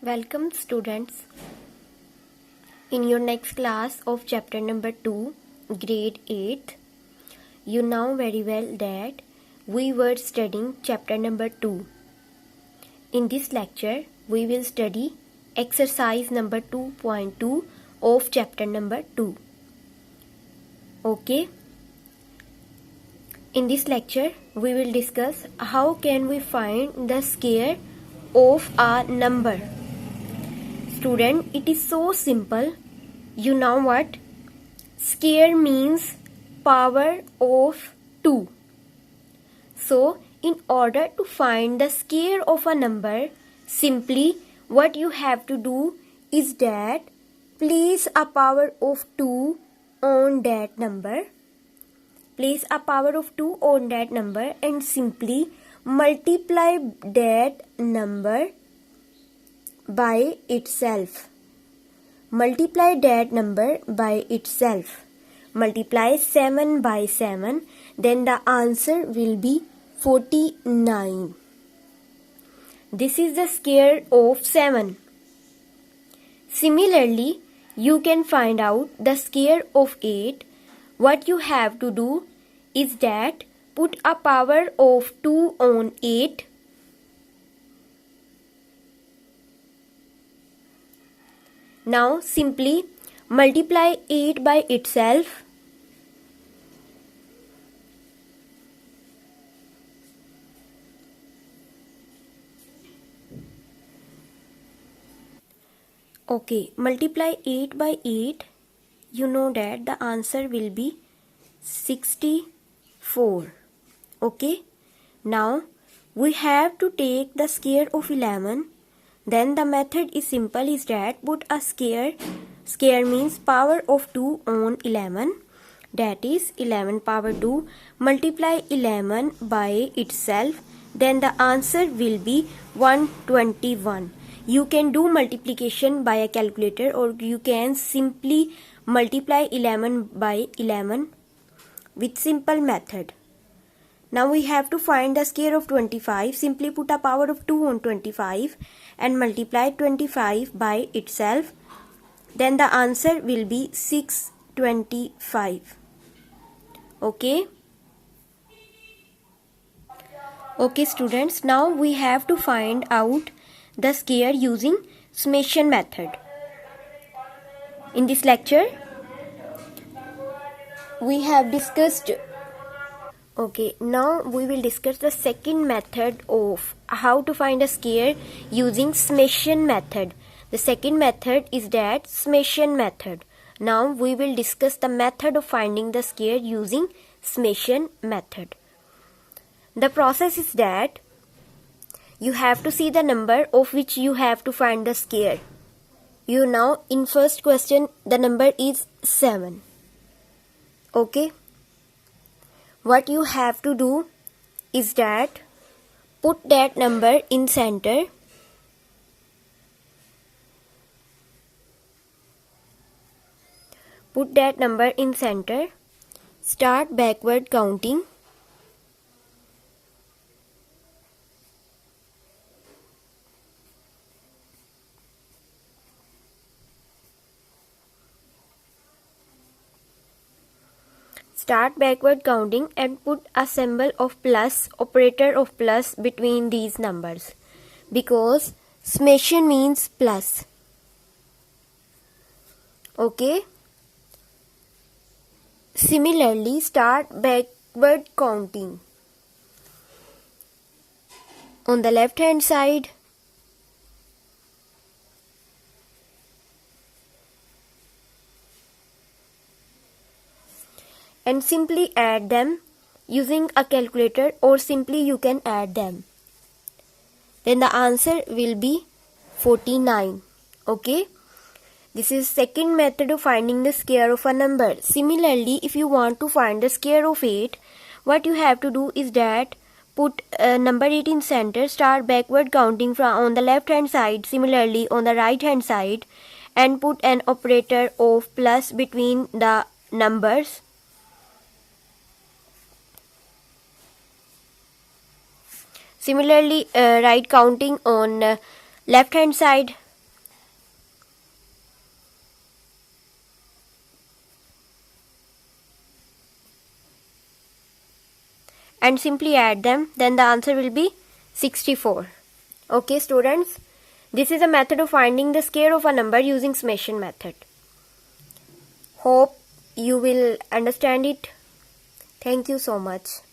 Welcome students in your next class of chapter number 2, grade 8th. You know very well that we were studying chapter number 2. In this lecture, we will study exercise number 2.2 of chapter number 2. Okay? In this lecture, we will discuss how can we find the square of a number. Student, it is so simple. You know what? Square means power of 2. So, in order to find the square of a number, simply what you have to do is that place a power of 2 on that number. Place a power of 2 on that number and simply multiply that number by itself. Multiply that number by itself. Multiply 7 by 7, then the answer will be 49. This is the square of 7. Similarly, you can find out the square of 8. What you have to do is that put a power of 2 on 8. Now simply multiply 8 by itself. Okay, multiply 8 by 8. You know that the answer will be 64. Okay. Now we have to take the square of 11. Then the method is simple, is that put a square means power of 2 on 11, that is 11 power 2, multiply 11 by itself, then the answer will be 121. You can do multiplication by a calculator or you can simply multiply 11 by 11 with simple method. Now we have to find the square of 25. Simply put a power of 2 on 25 and multiply 25 by itself. Then the answer will be 625. Okay? Okay students, now we have to find out the square using summation method. In this lecture, we have discussed. Okay, now we will discuss the second method of how to find a square using summation method. The second method is that summation method. Now we will discuss the method of finding the square using summation method. The process is that you have to see the number of which you have to find the square. You know, in first question the number is 7. Okay. What you have to do is that put that number in center. Put that number in center. Start backward counting. Start backward counting and put a symbol of plus, operator of plus between these numbers, because summation means plus. Okay. Similarly, start backward counting. On the left hand side, and simply add them using a calculator or simply you can add them. Then the answer will be 49. Okay. This is second method of finding the square of a number. Similarly, if you want to find the square of 8, what you have to do is that put number 8 in center, start backward counting from on the left hand side, similarly on the right hand side, and put an operator of plus between the numbers. Similarly, write counting on left hand side. and simply add them, then the answer will be 64. Okay students, this is a method of finding the square of a number using summation method. Hope you will understand it. Thank you so much.